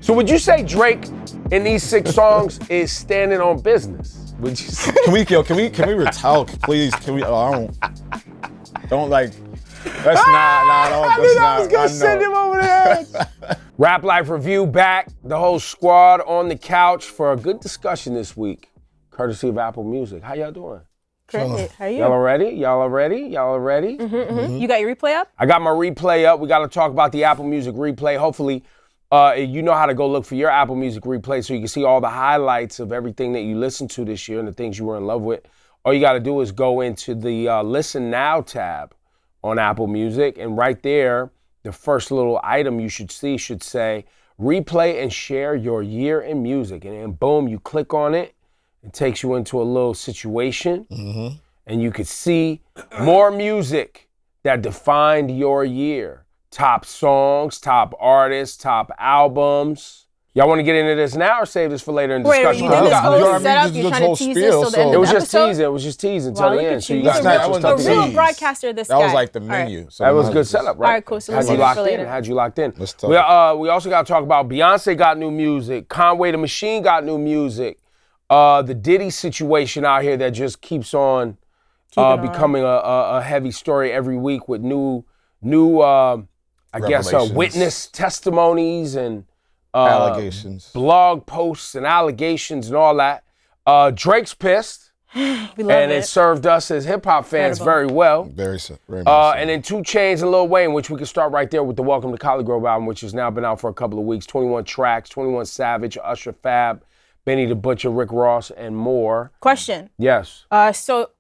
So would you say Drake in these 6 songs is standing on business? Would you say? Can we retell, please? Can we? Don't like. That's not. I knew I was gonna send him over there. Rap Life Review back. The whole squad on the couch for a good discussion this week, courtesy of Apple Music. How y'all doing? Great. How are you? Y'all are ready? Y'all are ready? Y'all are ready? You got your replay up? I got my replay up. We got to talk about the Apple Music replay. Hopefully, you know how to go look for your Apple Music replay so you can see all the highlights of everything that you listened to this year and the things you were in love with. All you got to do is go into the Listen Now tab on Apple Music, and right there, the first little item you should see should say, replay and share your year in music. And then boom, you click on it. It takes you into a little situation, and you could see more music that defined your year. Top songs, top artists, top albums. Y'all want to get into this now or save this for later in discussion? Wait, you did this whole setup? You're trying to tease this till the end of the episode? It was just teasing until the end. So you got a real broadcaster, this guy. That was like the menu. Right. So that was a good setup, right? All right, cool. So let's save it for later. Had you locked in? Let's talk. We also got to talk about Beyoncé got new music. Conway the Machine got new music. The Diddy situation out here that just keeps on becoming a heavy story every week with new witness testimonies and allegations, blog posts and allegations and all that. Drake's pissed, and it served us as hip hop fans very well. Very much so. And then 2 Chainz and Lil Wayne, which we can start right there with the Welcome to College Grove album, which has now been out for a couple of weeks. 21 tracks, 21 Savage, Usher, Fab, Benny the Butcher, Rick Ross, and more. Question. Yes. So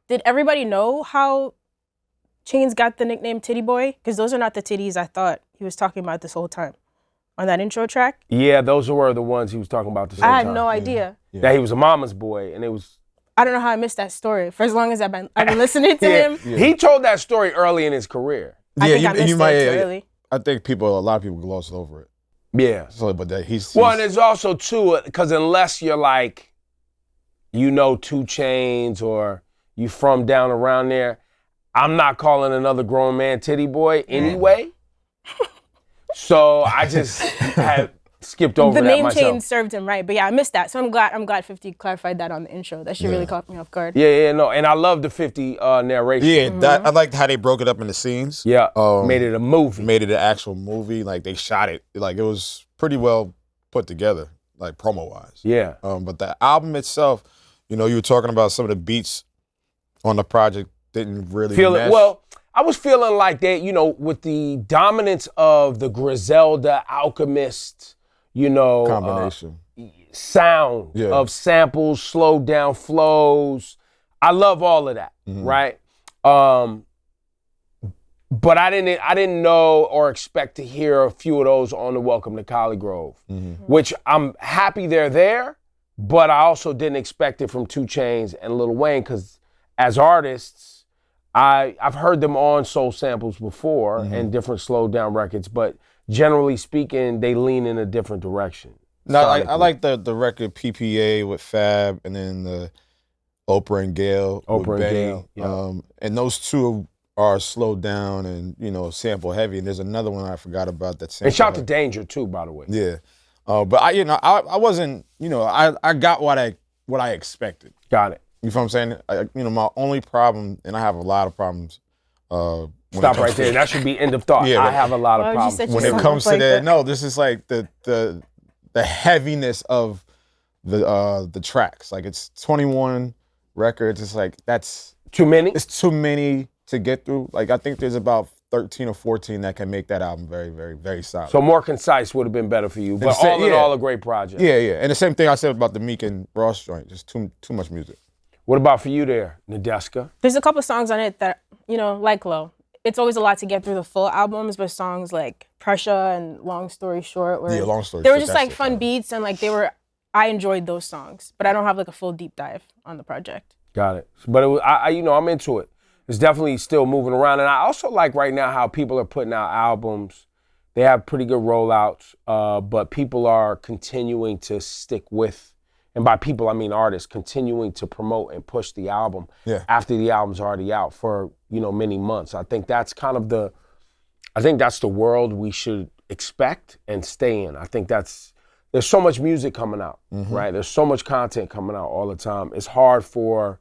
did everybody know how Chainz got the nickname Titty Boy? Because those are not the titties I thought he was talking about this whole time. On that intro track? Yeah, those were the ones he was talking about this whole time. I had no idea. Yeah. That he was a mama's boy, and it was... I don't know how I missed that story. For as long as I've been listening to him. Yeah. He told that story early in his career. I think I missed it too early. I think a lot of people glossed over it. Yeah. So, but he's and there's also too, because unless you're like, 2 Chainz or you from down around there, I'm not calling another grown man Titty Boy anyway. So I just had skipped over that myself. The name change served him right, but yeah, I missed that. So I'm glad 50 clarified that on the intro. That shit really caught me off guard. No, and I love the 50 narration. Yeah, I liked how they broke it up into scenes. Yeah, made it a movie. Made it an actual movie. Like they shot it. Like it was pretty well put together, like promo-wise. Yeah. But the album itself, you were talking about some of the beats on the project didn't really mesh. Well, I was feeling like that, with the dominance of the Griselda Alchemist, combination sound of samples, slowed down flows. I love all of that, right? But I didn't know or expect to hear a few of those on the Welcome to College Grove, which I'm happy they're there, but I also didn't expect it from 2 Chainz and Lil Wayne, because as artists, I've heard them on soul samples before and different slowed down records, but generally speaking, they lean in a different direction. No, I like the record PPA with Fab, and then the Oprah and Gayle with Benny. And those two are slowed down and sample heavy. And there's another one I forgot about that. And shout to Danger too, by the way. Yeah, but I wasn't I got what I expected. Got it. You know what I'm saying? My only problem, and I have a lot of problems. Stop right there. That should be end of thought. I have a lot of problems. When it comes to that, no, this is like the heaviness of the tracks. Like it's 21 records. It's like that's too many. It's too many to get through. Like I think there's about 13 or 14 that can make that album very, very, very solid. So more concise would have been better for you. But all in all, a great project. Yeah. And the same thing I said about the Meek and Ross joint. Just too much music. What about for you there, Nadeska? There's a couple songs on it that, like Low. It's always a lot to get through the full albums, but songs like Pressure and Long Story Short, Long Story Short. They were just like fun beats, and like I enjoyed those songs, but I don't have like a full deep dive on the project. Got it. But it was, I'm into it. It's definitely still moving around, and I also like right now how people are putting out albums. They have pretty good rollouts, but people are continuing to stick with. And by people, I mean artists, continuing to promote and push the album after the album's already out for, many months. I think that's kind of that's the world we should expect and stay in. I think there's so much music coming out, right? There's so much content coming out all the time. It's hard for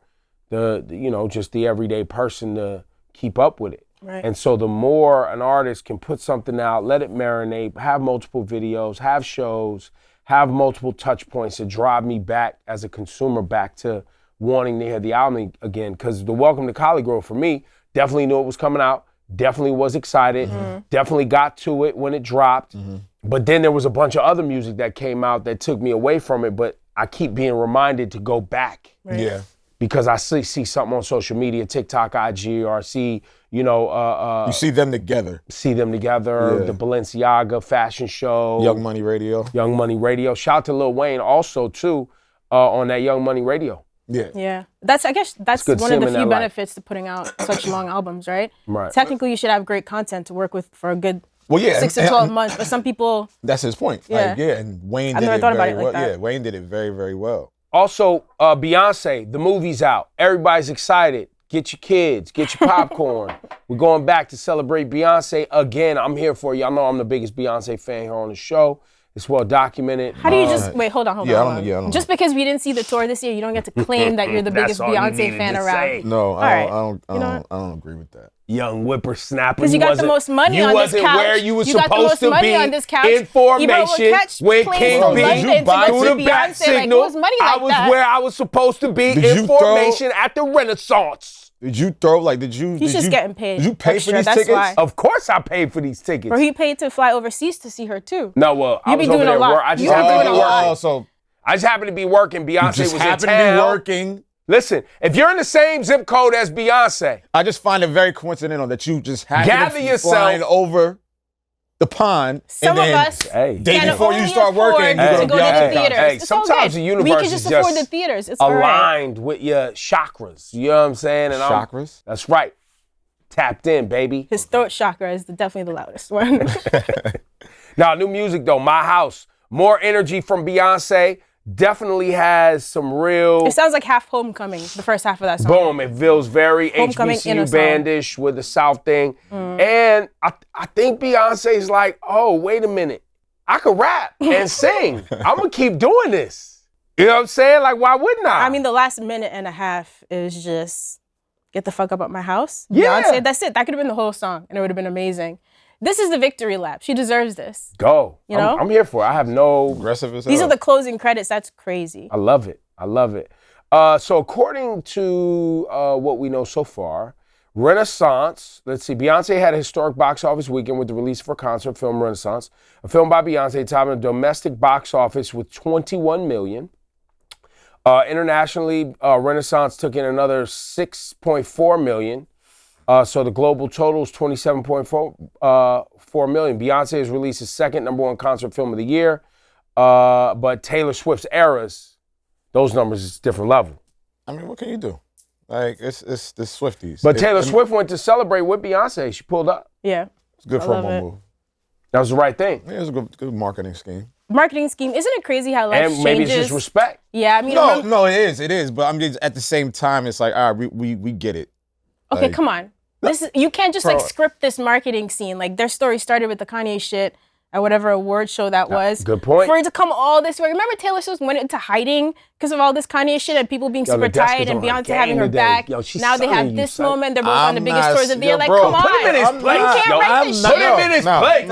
just the everyday person to keep up with it. Right. And so the more an artist can put something out, let it marinate, have multiple videos, have shows, have multiple touch points to drive me back as a consumer back to wanting to hear the album again. Because the Welcome to Collie Grove for me, definitely knew it was coming out, definitely was excited, definitely got to it when it dropped. But then there was a bunch of other music that came out that took me away from it, but I keep being reminded to go back. Right. Yeah. Because I see something on social media, TikTok, IG, or I see, you see them together. The Balenciaga fashion show. Young Money Radio. Shout out to Lil Wayne also, too, on that Young Money Radio. Yeah. Yeah. I guess that's one of the few benefits to putting out such long albums, right? Right. Technically, you should have great content to work with for a good 6 to 12 months, but some people... That's his point. Yeah. And Wayne I've did never it thought about very it like well. that. Yeah, Wayne did it very, very well. Also, Beyoncé, the movie's out. Everybody's excited. Get your kids, get your popcorn. We're going back to celebrate Beyoncé again. I'm here for you. Y'all know I'm the biggest Beyoncé fan here on the show. It's well documented. How do you wait, hold on. I don't know. Just because we didn't see the tour this year, you don't get to claim that you're the biggest Beyoncé fan around. No, right. I don't agree with that. Young whippersnapper. Because you got the most money on this couch. You wasn't where you were supposed to be on this couch. in formation when King B through the back signal. I was where I was supposed to be in formation at the Renaissance. Did you throw, He's just getting paid. Did you pay extra, for these that's tickets? Why. Of course I paid for these tickets. Bro, he paid to fly overseas to see her too. No, well, I was doing over there. a lot. I just happened to be working. So I just happened to be working. Beyonce was in town. To be working. Listen, if you're in the same zip code as Beyonce, I just find it very coincidental that you just happened gather to yourself flying over the pond. Some and of then us day can before you only start working, afford you to go to the theaters. Hey, It's sometimes okay. the universe we can is just just afford the theaters. It's all right. aligned with your chakras. You know what I'm saying? And Chakras? That's right. Tapped in, baby. His throat chakra is definitely the loudest one. Now, new music though. My House. More energy from Beyonce. Definitely has some real. It sounds like half Homecoming, the first half of that song. Boom. It feels very Homecoming in a HBCU song. bandish with the South thing. And I think Beyonce's like, oh, wait a minute. I could rap and sing. I'm going to keep doing this. You know what I'm saying? Like, why wouldn't I? I mean, the last minute and a half is just get the fuck up at my house. Yeah. Beyonce, that's it. That could have been the whole song and it would have been amazing. This is the victory lap. She deserves this. Go. You know? I'm here for it. I have no. Aggressive as hell. These are the closing credits. That's crazy. I love it. So according to what we know so far, Renaissance, let's see, Beyonce had a historic box office weekend with the release of her concert film Renaissance, a film by Beyonce topping the domestic box office with 21 million. Internationally, Renaissance took in another 6.4 million. So the global total is 27.4 million. Beyonce has released his second #1 concert film of the year, but Taylor Swift's Eras, those numbers is a different level. I mean, what can you do? Like, it's the Swifties. But Taylor Swift went to celebrate with Beyonce. She pulled up. Yeah. It's a good promo move. That was the right thing. Yeah, it was a good marketing scheme. Marketing scheme. Isn't it crazy how life changes? And maybe it's just respect. Yeah, I mean. No, it is. But I'm just, at the same time, it's like, all right, we get it. Okay, Like, come on. You can't just script this marketing scene. Like their story started with the Kanye shit at whatever award show that was. Good point. For it to come all this way. Remember Taylor Swift went into hiding because of all this Kanye shit and people being super tight and Beyonce having her back. Now they have this moment. They're both on the biggest tours of the year. Like, come on. Put him in his place. You can't write this shit. Put him in his place.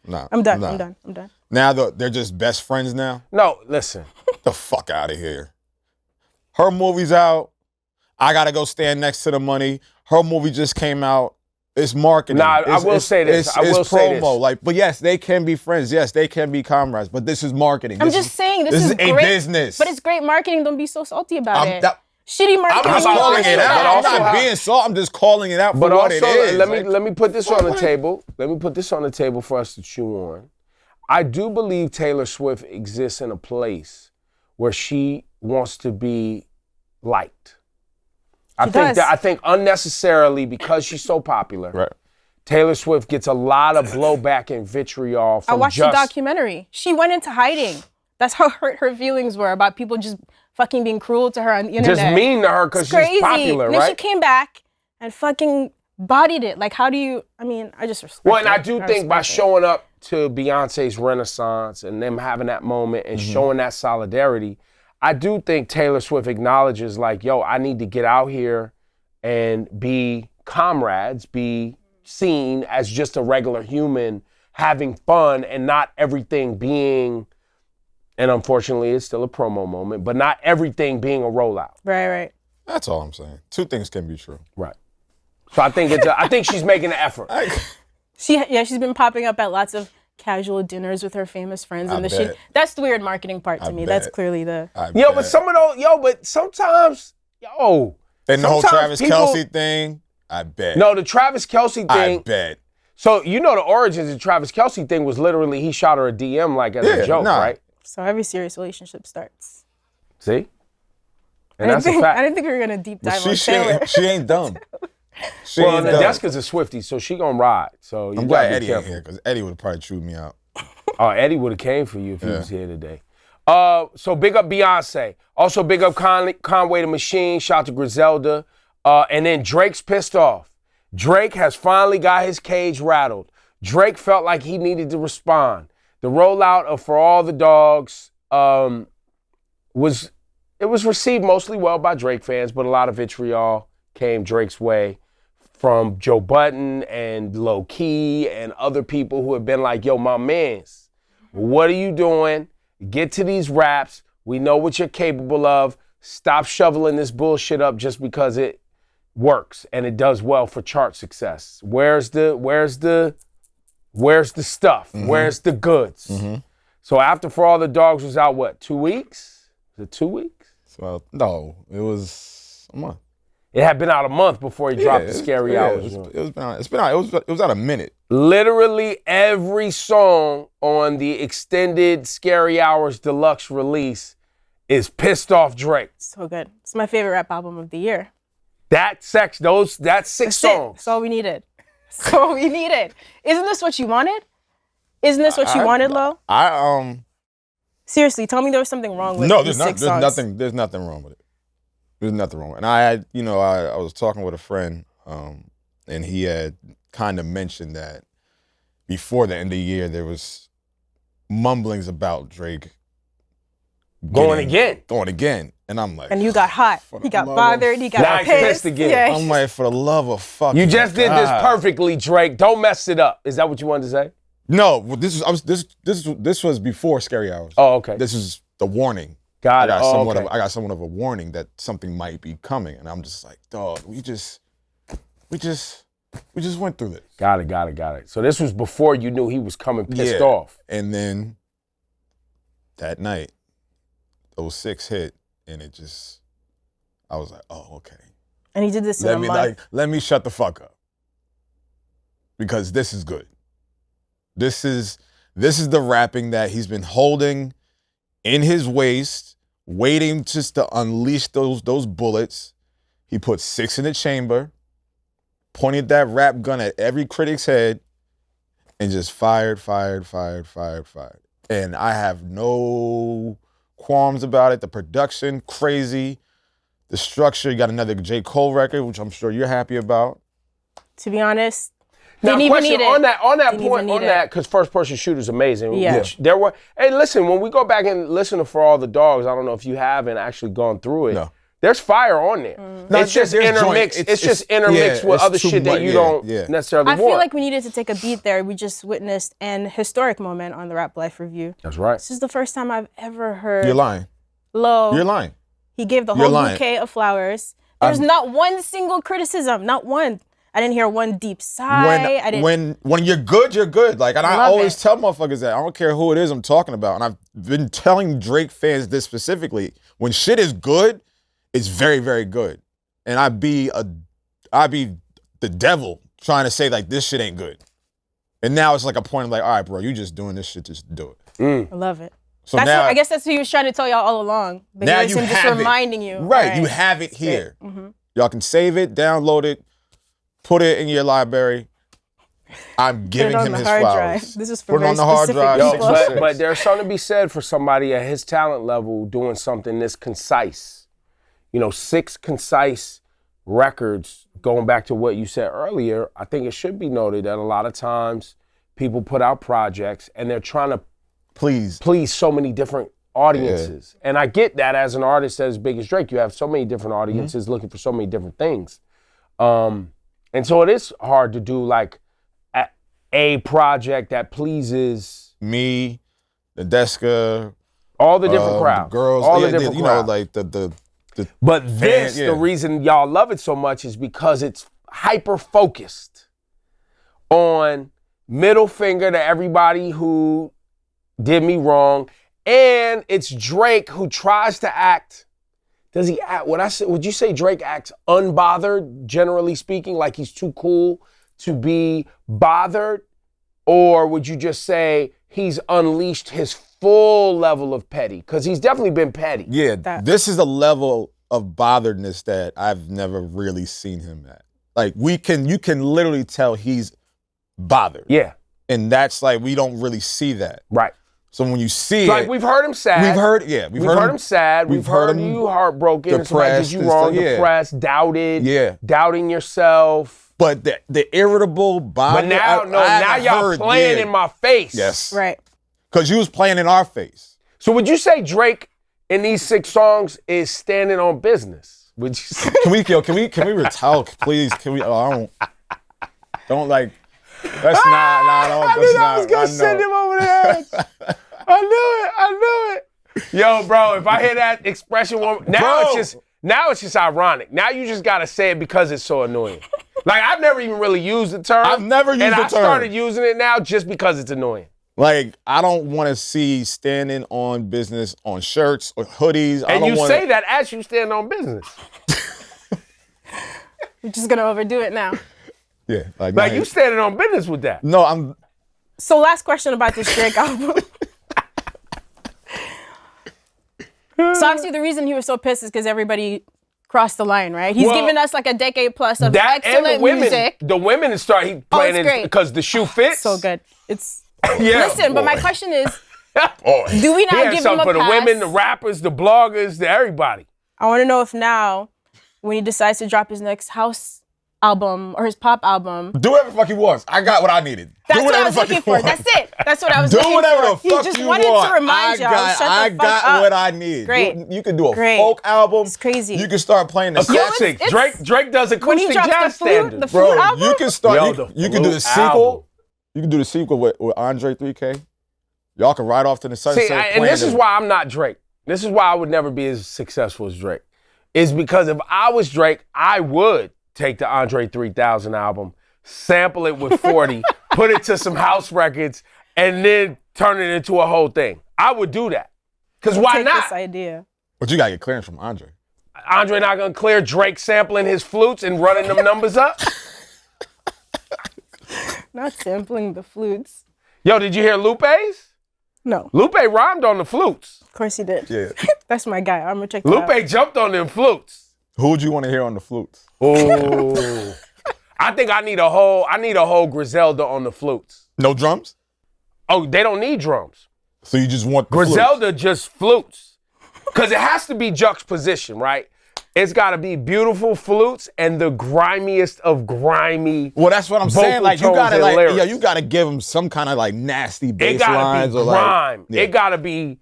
Nah. I'm done. Now they're just best friends now? No, listen. Get the fuck out of here. Her movie's out. I got to go stand next to the money. Her movie just came out. It's marketing. Nah, I will say this. It's promo. But yes, they can be friends. Yes, they can be comrades. But this is marketing. I'm just saying this is a great business. But it's great marketing. Don't be so salty about it. Shitty marketing. I'm calling it out. I'm not being salty. I'm just calling it out for what it is. Let me put this on the table. Let me put this on the table for us to chew on. I do believe Taylor Swift exists in a place where she wants to be liked. I think unnecessarily, because she's so popular, right, Taylor Swift gets a lot of blowback and vitriol from I watched the documentary. She went into hiding. That's how hurt her feelings were about people just fucking being cruel to her on the internet. Just mean to her because she's popular, and right? Then she came back and fucking bodied it. Like, how do you? I mean, I just respect. Well, and it. I do think by respect it. showing up to Beyonce's Renaissance and them having that moment and showing that solidarity, I do think Taylor Swift acknowledges like, yo, I need to get out here and be comrades, be seen as just a regular human having fun and not everything being, and unfortunately it's still a promo moment, but not everything being a rollout. Right. That's all I'm saying. Two things can be true. Right. So I think I think she's making an effort. She's been popping up at lots of casual dinners with her famous friends, and that's the weird marketing part to me. That's clearly the. But some of those, but sometimes, and the whole Travis Kelce thing, I bet. No, the Travis Kelce thing. I bet. So you know the origins of the Travis Kelce thing was literally he shot her a DM like as a joke, right? So every serious relationship starts. See? And that's a fact. I didn't think we were gonna deep dive on Taylor. She ain't dumb. Nadeska's a Swiftie, so she gonna ride. So I'm glad Eddie ain't here because Eddie would have probably chewed me out. Oh, Eddie would have came for you if he was here today. So big up Beyonce. Also big up Conway the Machine. Shout out to Griselda. And then Drake's pissed off. Drake has finally got his cage rattled. Drake felt like he needed to respond. The rollout of For All the Dogs was received mostly well by Drake fans, but a lot of vitriol came Drake's way from Joe Budden and Lowkey and other people who have been like, yo, my mans, what are you doing? Get to these raps. We know what you're capable of. Stop shoveling this bullshit up just because it works and it does well for chart success. Where's the stuff? Mm-hmm. Where's the goods? Mm-hmm. So after For All the Dogs was out, what, 2 weeks? Was it 2 weeks? Well, no, it was a month. It had been out a month before he dropped the Scary Hours. It was out a minute. Literally every song on the extended Scary Hours deluxe release is pissed off Drake. So good. It's my favorite rap album of the year. That's 6 songs. That's all we needed. That's all we needed. Isn't this what you wanted? Isn't this what you wanted, Lo? Seriously, tell me there was something wrong with these 6 songs. There's nothing wrong with it. There's nothing wrong. And I was talking with a friend, and he had kind of mentioned that before the end of the year, there was mumblings about Drake going again. And I'm like, and you got hot. He got bothered. He got pissed again. Yeah. I'm like, for the love of fucking You just did this God. perfectly, Drake. Don't mess it up. Is that what you wanted to say? No, this was before Scary Hours. Oh, okay. This is the warning. I got somewhat of a warning that something might be coming, and I'm just like, dog, we just went through this. Got it. So this was before you knew he was coming pissed off. And then that night, 06 hit, and I was like, oh, okay. And he did this in a month. Let me shut the fuck up. Because this is good. This is the rapping that he's been holding in his waist, waiting just to unleash those bullets. He put 6 in the chamber, pointed that rap gun at every critic's head, and just fired. And I have no qualms about it. The production, crazy. The structure, you got another J. Cole record, which I'm sure you're happy about. To be honest, now, didn't even need it. On that point, because First Person Shooter's amazing. Yeah. Hey, listen, when we go back and listen to For All the Dogs, I don't know if you haven't actually gone through it. No. There's fire on there. Mm-hmm. It's just intermixed. It's just intermixed with other shit that you don't necessarily want. I feel like we needed to take a beat there. We just witnessed an historic moment on the Rap Life Review. That's right. This is the first time I've ever heard. You're lying. Lo. You're lying. He gave the whole bouquet of flowers. There's not one single criticism. Not one. I didn't hear one deep sigh. When you're good, you're good. Like, and I always tell motherfuckers that. I don't care who it is I'm talking about. And I've been telling Drake fans this specifically. When shit is good, it's very, very good. And I'd be the devil trying to say like this shit ain't good. And now it's like a point of like, all right, bro, you just doing this shit, just do it. I love it. So now, I guess that's what he was trying to tell y'all all along. But now you just reminding you. Right, you have it here. Mm-hmm. Y'all can save it, download it, put it in your library. I'm giving him his flowers. Drive. This is for put it on the hard drive. But there's something to be said for somebody at his talent level doing something this concise. 6 concise records, going back to what you said earlier, I think it should be noted that a lot of times people put out projects and they're trying to please so many different audiences. And I get that as an artist as big as Drake, you have so many different audiences looking for so many different things. And so it is hard to do like a project that pleases me, Nadeska, all the different crowds, the girls, all the different crowds. Know, like the But this, the reason y'all love it so much is because it's hyper focused on middle finger to everybody who did me wrong, and it's Drake who tries to act. Does he act? Would you say Drake acts unbothered, generally speaking, like he's too cool to be bothered? Or would you just say he's unleashed his full level of petty? Because he's definitely been petty. Yeah, this is a level of botheredness that I've never really seen him at. Like you can literally tell he's bothered. Yeah. And that's like, we don't really see that. Right. So when you see like we've heard him sad. We've heard him sad. We've heard him you heartbroken. Somebody did you wrong, depressed, doubted, doubting yourself. But the irritable bother. But now y'all playing in my face. Yes. Right. Because you was playing in our face. So would you say Drake in these 6 songs is standing on business? Would you say? Can we retire, please? Can we? Don't like. That's not. I knew I was gonna send him over the edge. I knew it. Yo, bro, if I hear that expression now it's just ironic. Now you just gotta say it because it's so annoying. Like I've never even really used the term. I've never used the term. And I started using it now just because it's annoying. Like, I don't want to see standing on business on shirts or hoodies. And you say that as you stand on business. You're just gonna overdo it now. Yeah. Like you standing on business with that. No, I'm. So last question about this Drake album. So obviously the reason he was so pissed is because everybody crossed the line, right? He's given us like a decade plus of excellent music. The women he playing because the shoe fits. So good. It's listen, but my question is, do we not give him a for pass? The women, the rappers, the bloggers, the everybody. I want to know if now, when he decides to drop his next house album or his pop album, do whatever the fuck he wants. I got what I needed. That's what I was looking for. That's it. That's what I was looking for. Do whatever the fuck you want. He just wanted to remind y'all. I got what I need. Great. You can do a folk album. It's crazy. You can start playing the acoustic. Drake does acoustic jazz standards. The flute album? You can start. You can do the sequel. You can do the sequel with Andre 3K. Y'all can ride off to the sunset. See, and this is why I'm not Drake. This is why I would never be as successful as Drake. Is because if I was Drake, I would take the Andre 3000 album, sample it with 40, put it to some house records, and then turn it into a whole thing. I would do that. Because why not? This idea. But you got to get clearance from Andre. Andre not going to clear Drake sampling his flutes and running them numbers up? Not sampling the flutes. Yo, did you hear Lupe's? No. Lupe rhymed on the flutes. Of course he did. Yeah. That's my guy. I'm going to check that out. Lupe jumped on them flutes. Who would you want to hear on the flutes? Oh. I think I need a whole Griselda on the flutes. No drums? Oh, they don't need drums. So you just want the Griselda flutes. just flutes. Because it has to be juxtaposition, right? It's got to be beautiful flutes and the grimiest of grimy. Well, that's what I'm saying. Like you gotta you gotta give them some kind of like nasty bass lines or grime. It gotta be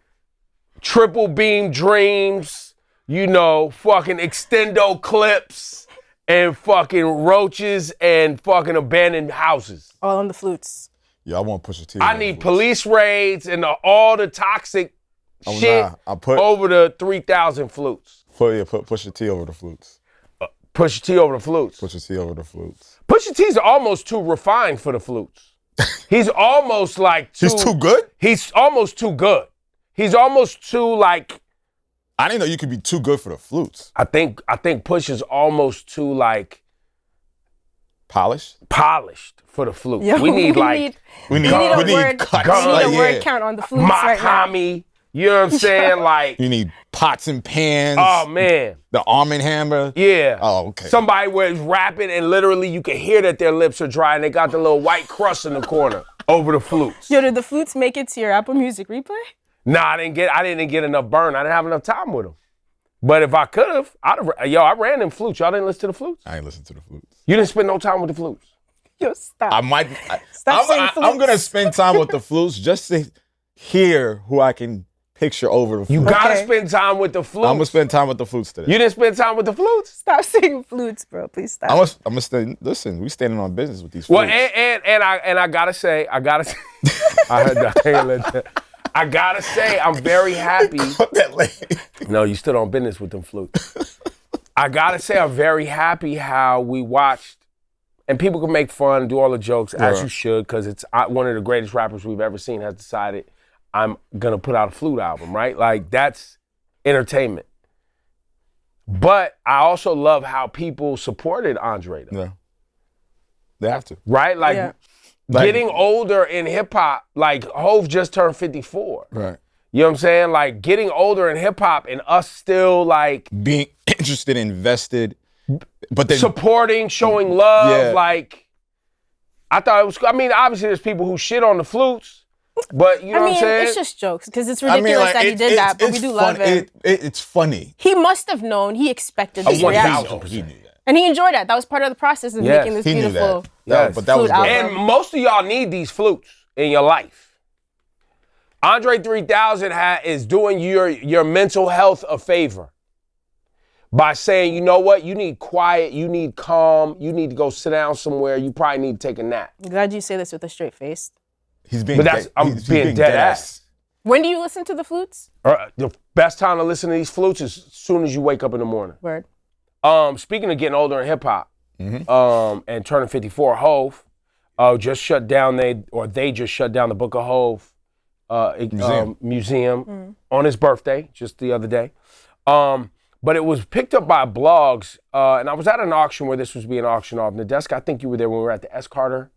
triple beam dreams, fucking extendo clips and fucking roaches and fucking abandoned houses. All on the flutes. Yeah, I want Pusha T. I need police raids and all the toxic shit over the 3,000 flutes. Put Pusha T over the flutes. Pusha T over the flutes. Pusha T over the flutes. Pusha T's almost too refined for the flutes. He's almost like He's too good? He's almost too good. He's almost too like. I didn't know you could be too good for the flutes. I think Pusha's almost too like. Polished for the flute. Yo, we need a word count on the flutes right now. You know what I'm saying? Like you need pots and pans. Oh man. The Arm & Hammer. Yeah. Oh, okay. Somebody was rapping and literally you can hear that their lips are dry and they got the little white crust in the corner over the flutes. Yo, did the flutes make it to your Apple Music replay? Nah, I didn't get enough burn. I didn't have enough time with them. But if I could have, I ran them flutes. Y'all didn't listen to the flutes? I ain't listen to the flutes. You didn't spend no time with the flutes. Yo, stop. Stop saying flutes. I'm gonna spend time with the flutes just to hear who I can picture over the flutes. You gotta spend time with the flutes. I'm gonna spend time with the flutes today. You didn't spend time with the flutes? Stop saying flutes, bro. Please stop. I'm gonna stay. Listen, we standing on business with these flutes. Well, and I gotta say, I heard that. I gotta say, I'm very happy. That lady. No, you stood on business with them flutes. I gotta say, I'm very happy how we watched, and people can make fun, do all the jokes, as you should, because it's one of the greatest rappers we've ever seen has decided I'm gonna put out a flute album, right? Like, that's entertainment. But I also love how people supported Andre, though. Yeah. They have to. Right? Like, getting older in hip hop, like HOV just turned 54. Right. You know what I'm saying? Like, getting older in hip hop and us still like being interested, invested, but then supporting, showing love. Yeah. Like, I thought it was. I mean, obviously there's people who shit on the flutes, but you know what I'm saying? It's just jokes because it's ridiculous that he did that, but we do love him. It's funny. He must have known. He expected this reaction. He knew that. And he enjoyed that. That was part of the process of making this beautiful but that was flute album. And most of y'all need these flutes in your life. Andre 3000 is doing your mental health a favor by saying, you know what, you need quiet, you need calm, you need to go sit down somewhere, you probably need to take a nap. I'm glad you say this with a straight face. He's being I'm being dead ass. When do you listen to the flutes? The best time to listen to these flutes is as soon as you wake up in the morning. Word. Speaking of getting older in hip hop, and turning 54, HOV just shut down. They just shut down the Book of HOV museum on his birthday, just the other day. But it was picked up by blogs, and I was at an auction where this was being auctioned off. Nadeska, I think you were there when we were at the S. Carter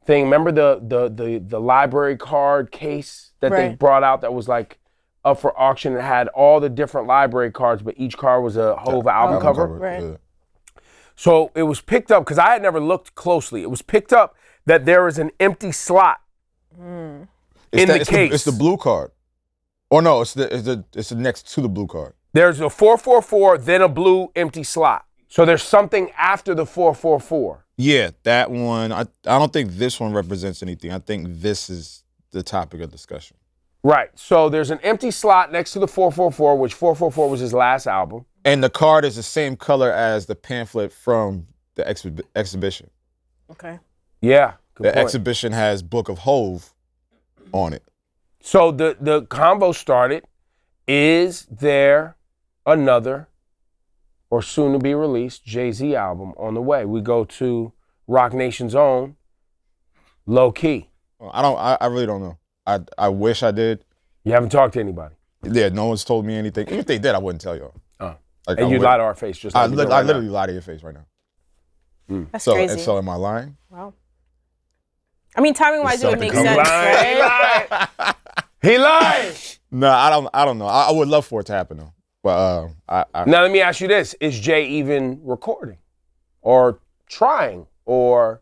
thing. Remember the library card case that they brought out that was like up for auction? It had all the different library cards, but each card was a HOV album cover. Right. Yeah. So it was picked up, because I had never looked closely. It was picked up that there is an empty slot in the case. It's the blue card. Or no, it's the next to the blue card. There's a 444, then a blue empty slot. So there's something after the 444. Yeah, that one. I don't think this one represents anything. I think this is the topic of discussion. Right. So there's an empty slot next to the 444, which 444 was his last album. And the card is the same color as the pamphlet from the exhibition. Okay. Yeah. The exhibition has Book of HOV on it. So the convo started, is there another or soon to be released Jay-Z album on the way? We go to Rock Nation's own Lowkey. I really don't know. I wish I did. You haven't talked to anybody? Yeah, no one's told me anything. Even if they did, I wouldn't tell y'all. Like, and you lie to our face just like I literally lie to your face right now. That's crazy. So am I lying? Wow. I mean, timing-wise, it would make sense, right? He lied. No, I don't know. I would love for it to happen though. But now let me ask you this: is Jay even recording, or trying, or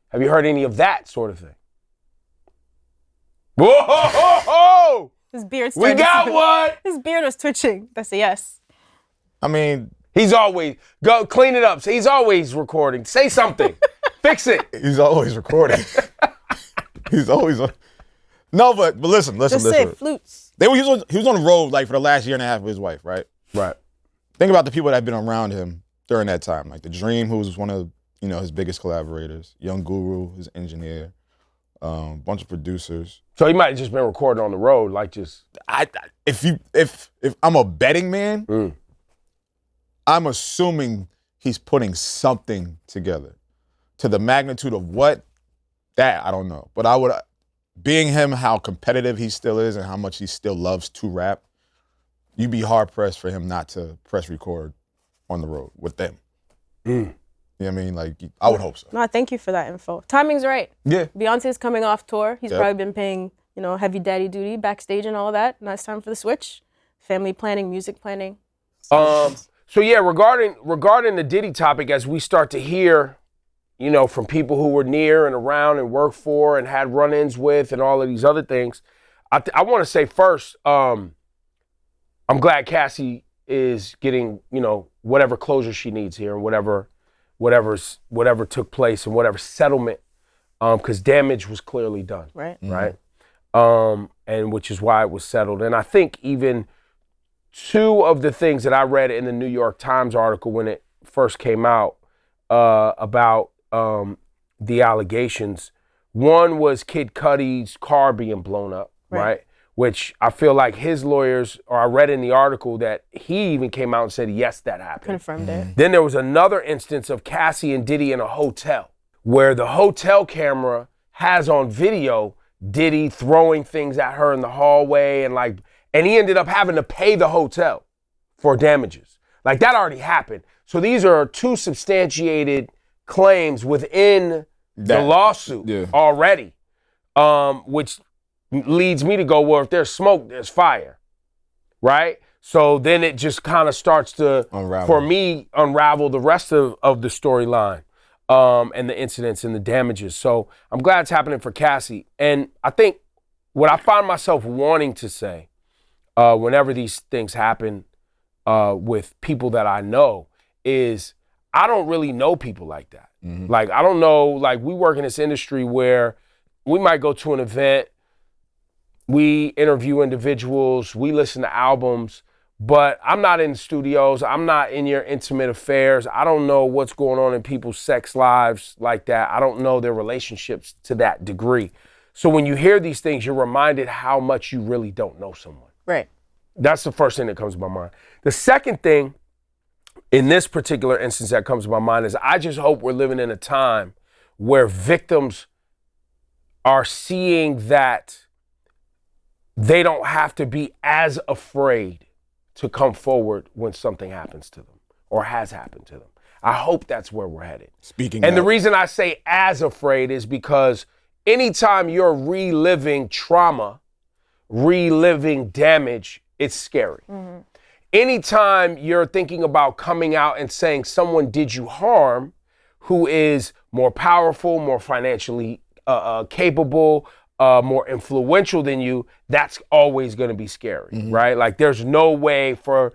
have you heard any of that sort of thing? Whoa! His beard. We got one. His beard was twitching. That's a yes. I mean, he's always go clean it up. He's always recording. Say something. Fix it. He's always recording. He's always on. No, but listen. Just say flutes. He was on the road like for the last year and a half with his wife, right? Right. Think about the people that have been around him during that time, like The Dream, who was one of his biggest collaborators, Young Guru, his engineer, bunch of producers. So he might have just been recording on the road, like just. If I'm a betting man, I'm assuming he's putting something together. To the magnitude of what, that I don't know. But being him, how competitive he still is and how much he still loves to rap, you'd be hard pressed for him not to press record on the road with them. You know what I mean? Like, I would hope so. No, thank you for that info. Timing's right. Yeah. Beyonce's coming off tour. He's probably been paying, heavy daddy duty backstage and all that. Now it's time for the switch. Family planning, music planning. So yeah, regarding the Diddy topic, as we start to hear, from people who were near and around and worked for and had run-ins with and all of these other things, I want to say first, I'm glad Cassie is getting, you know, whatever closure she needs here and whatever took place and whatever settlement, because damage was clearly done. Right. Right. And which is why it was settled. And I think even two of the things that I read in the New York Times article when it first came out about the allegations, one was Kid Cudi's car being blown up, right? Which I feel like his lawyers, or I read in the article that he even came out and said, yes, that happened. Confirmed it. Then there was another instance of Cassie and Diddy in a hotel where the hotel camera has on video Diddy throwing things at her in the hallway and he ended up having to pay the hotel for damages. Like that already happened. So these are two substantiated claims within the lawsuit already, which leads me to go, well, if there's smoke, there's fire, right? So then it just kind of starts to, for me, unravel the rest of the storyline and the incidents and the damages. So I'm glad it's happening for Cassie. And I think what I find myself wanting to say whenever these things happen with people that I know is I don't really know people like that. Like, I don't know, like we work in this industry where we might go to an event, we interview individuals, we listen to albums, but I'm not in studios. I'm not in your intimate affairs. I don't know what's going on in people's sex lives like that. I don't know their relationships to that degree. So when you hear these things, you're reminded how much you really don't know someone. Right. That's the first thing that comes to my mind. The second thing in this particular instance that comes to my mind is I just hope we're living in a time where victims are seeing that they don't have to be as afraid to come forward when something happens to them or has happened to them. I hope that's where we're headed. The reason I say as afraid is because anytime you're reliving trauma, reliving damage, it's scary. Anytime you're thinking about coming out and saying someone did you harm who is more powerful, more financially capable, more influential than you, that's always going to be scary, right? Like there's no way for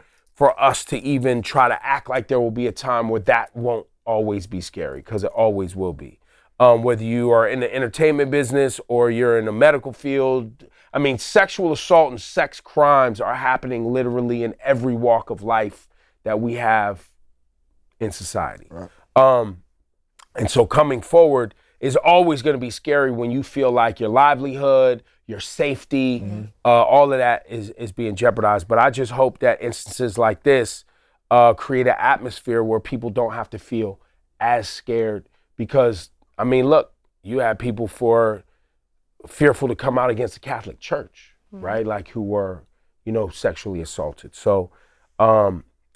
us to even try to act like there will be a time where that won't always be scary, because it always will be. Whether you are in the entertainment business or you're in the medical field, I mean, sexual assault and sex crimes are happening literally in every walk of life that we have in society. Right. And so coming forward is always going to be scary when you feel like your livelihood, your safety, all of that is being jeopardized. But I just hope that instances like this create an atmosphere where people don't have to feel as scared. Because, I mean, look, you have people fearful to come out against the Catholic Church, right? Like who were, sexually assaulted. So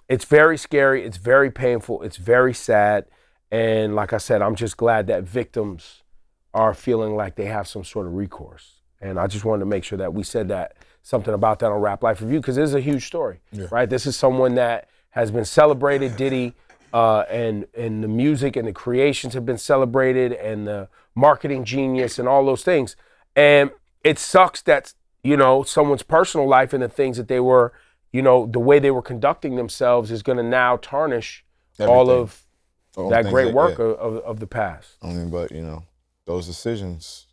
it's very scary. It's very painful. It's very sad. And like I said, I'm just glad that victims are feeling like they have some sort of recourse. And I just wanted to make sure that we said something about that on Rap Life Review, because this is a huge story, right? This is someone that has been celebrated. Diddy and the music and the creations have been celebrated, and the marketing genius and all those things. And it sucks that, someone's personal life and the things that they were, the way they were conducting themselves is going to now tarnish all of that great work of the past. I mean, but, those decisions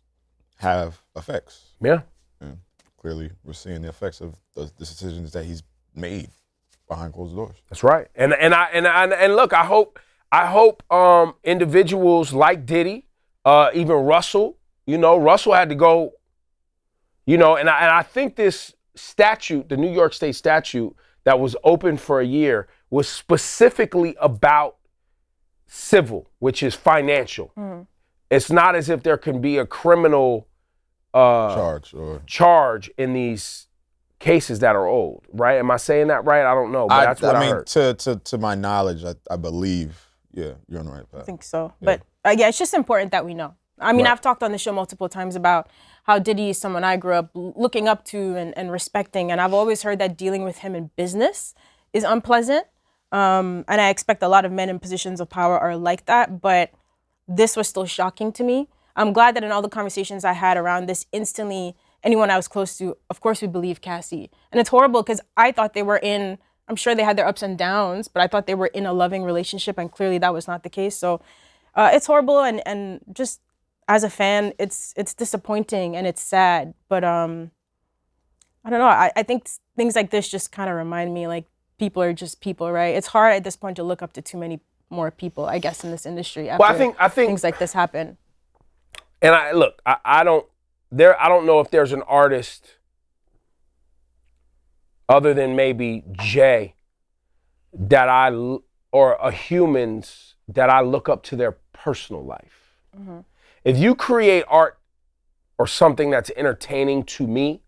have effects. Yeah. And clearly, we're seeing the effects of the decisions that he's made behind closed doors. That's right. And look, I hope individuals like Diddy, even Russell, Russell had to go, and I think this statute, the New York State statute that was open for a year, was specifically about civil, which is financial. It's not as if there can be a criminal charge in these cases that are old, right? Am I saying that right? I don't know, but that's what I heard. To my knowledge, I believe, you're on the right path. I think so. Yeah. But it's just important that we know. I mean, I've talked on the show multiple times about how Diddy is someone I grew up looking up to and respecting, and I've always heard that dealing with him in business is unpleasant. And I expect a lot of men in positions of power are like that, but this was still shocking to me. I'm glad that in all the conversations I had around this, instantly, anyone I was close to, of course, we believe Cassie. And it's horrible because I thought they were in I'm sure they had their ups and downs, but I thought they were in a loving relationship, and clearly that was not the case. So it's horrible, and just as a fan, it's disappointing and it's sad. But I don't know. I think things like this just kind of remind me, like, people are just people, right? It's hard at this point to look up to too many more people, I guess, in this industry after I think things like this happen. And I don't know if there's an artist other than maybe Jay or a humans that I look up to their personal life. Mm-hmm. If you create art or something that's entertaining to me,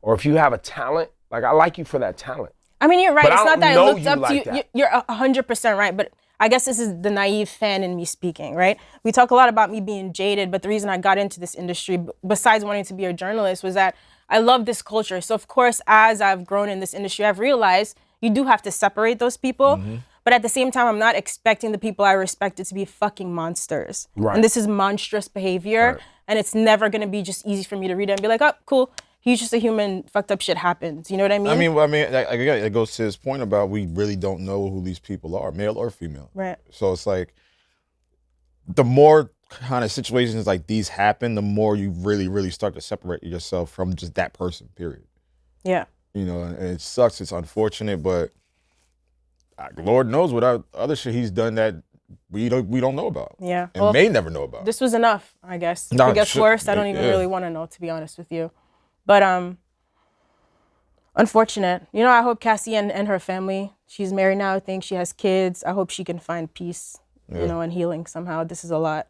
or if you have a talent, like, I like you for that talent. I mean, you're right. But it's not that I looked up like to you. You're 100% right. But I guess this is the naive fan in me speaking, right? We talk a lot about me being jaded, but the reason I got into this industry, besides wanting to be a journalist, was that I love this culture. So, of course, as I've grown in this industry, I've realized you do have to separate those people. Mm-hmm. But at the same time, I'm not expecting the people I respected to be fucking monsters. Right. And this is monstrous behavior. Right. And it's never going to be just easy for me to read it and be like, oh, cool. He's just a human, fucked up shit happens. You know what I mean? I mean, it goes to his point about we really don't know who these people are, male or female. Right. So it's like, the more kind of situations like these happen, the more you really, really start to separate yourself from just that person, period. Yeah. You know, and it sucks, it's unfortunate, but Lord knows what other shit he's done that we don't know about. Yeah. And may never know about. This was enough, I guess. If it gets worse, I don't even really want to know, to be honest with you. But unfortunate. You know, I hope Cassie and her family, she's married now, I think she has kids. I hope she can find peace, you know, and healing somehow. This is a lot.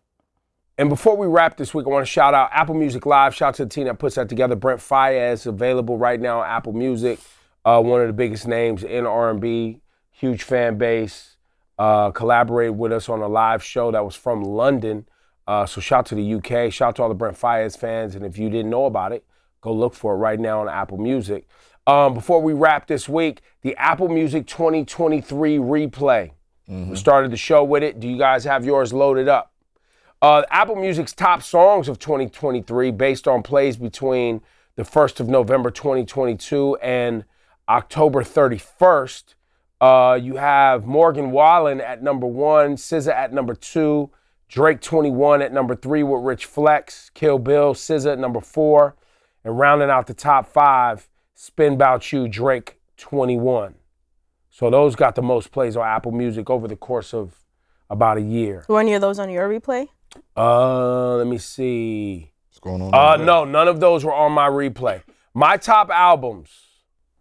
And before we wrap this week, I want to shout out Apple Music Live. Shout out to the team that puts that together. Brent Faiyaz, available right now on Apple Music. One of the biggest names in R&B. Huge fan base. Collaborated with us on a live show that was from London. So shout out to the UK. Shout out to all the Brent Faiyaz fans. And if you didn't know about it, go look for it right now on Apple Music. Before we wrap this week, the Apple Music 2023 replay. Mm-hmm. We started the show with it. Do you guys have yours loaded up? Apple Music's top songs of 2023 based on plays between the 1st of November 2022 and October 31st. You have Morgan Wallen at number 1, SZA at number 2, Drake 21 at number 3 with Rich Flex, Kill Bill, SZA at number 4, and rounding out the top 5, Spin 'Bout You, Drake 21. So those got the most plays on Apple Music over the course of about a year. Were any of those on your replay? Let me see. What's going on? No, none of those were on my replay. My top albums: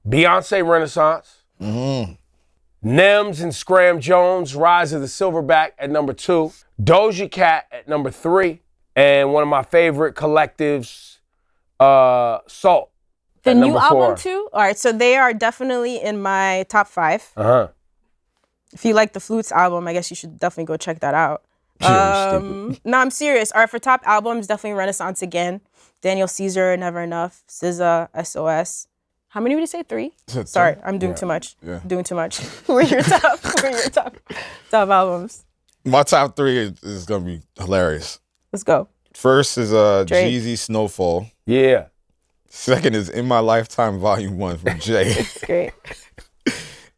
Beyoncé Renaissance, Nems and Scram Jones, Rise of the Silverback at number 2, Doja Cat at number 3, and one of my favorite collectives, Salt. The new album too? All right, so they are definitely in my top 5. Uh-huh. If you like the Flutes album, I guess you should definitely go check that out. No, I'm serious. All right, for top albums, definitely Renaissance again. Daniel Caesar, Never Enough, SZA, SOS. How many would you say? 3? Sorry, I'm doing too much. Yeah. Doing too much. Who are your top albums? My top 3 is gonna be hilarious. Let's go. First is Jeezy Snowfall. Yeah. Second is In My Lifetime Volume 1 from Jay. It's great.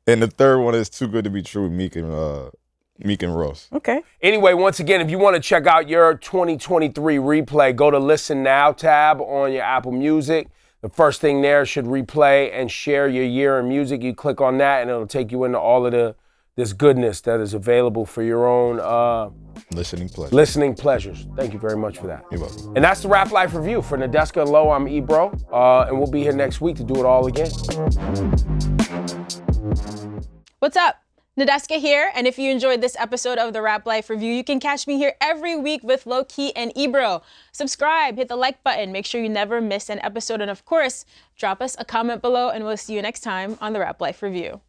And the third one is Too Good to Be True with Meek and Ross. Okay. Anyway, once again, if you want to check out your 2023 replay, go to Listen Now tab on your Apple Music. The first thing there should replay and share your year in music. You click on that and it'll take you into all of this goodness that is available for your own listening pleasures. Thank you very much for that. You're welcome. And that's the Rap Life Review. For Nadeska and Low, I'm Ebro. And we'll be here next week to do it all again. What's up? Nadeska here, and if you enjoyed this episode of the Rap Life Review, you can catch me here every week with Lowkey and Ebro. Subscribe, hit the like button, make sure you never miss an episode, and of course, drop us a comment below, and we'll see you next time on the Rap Life Review.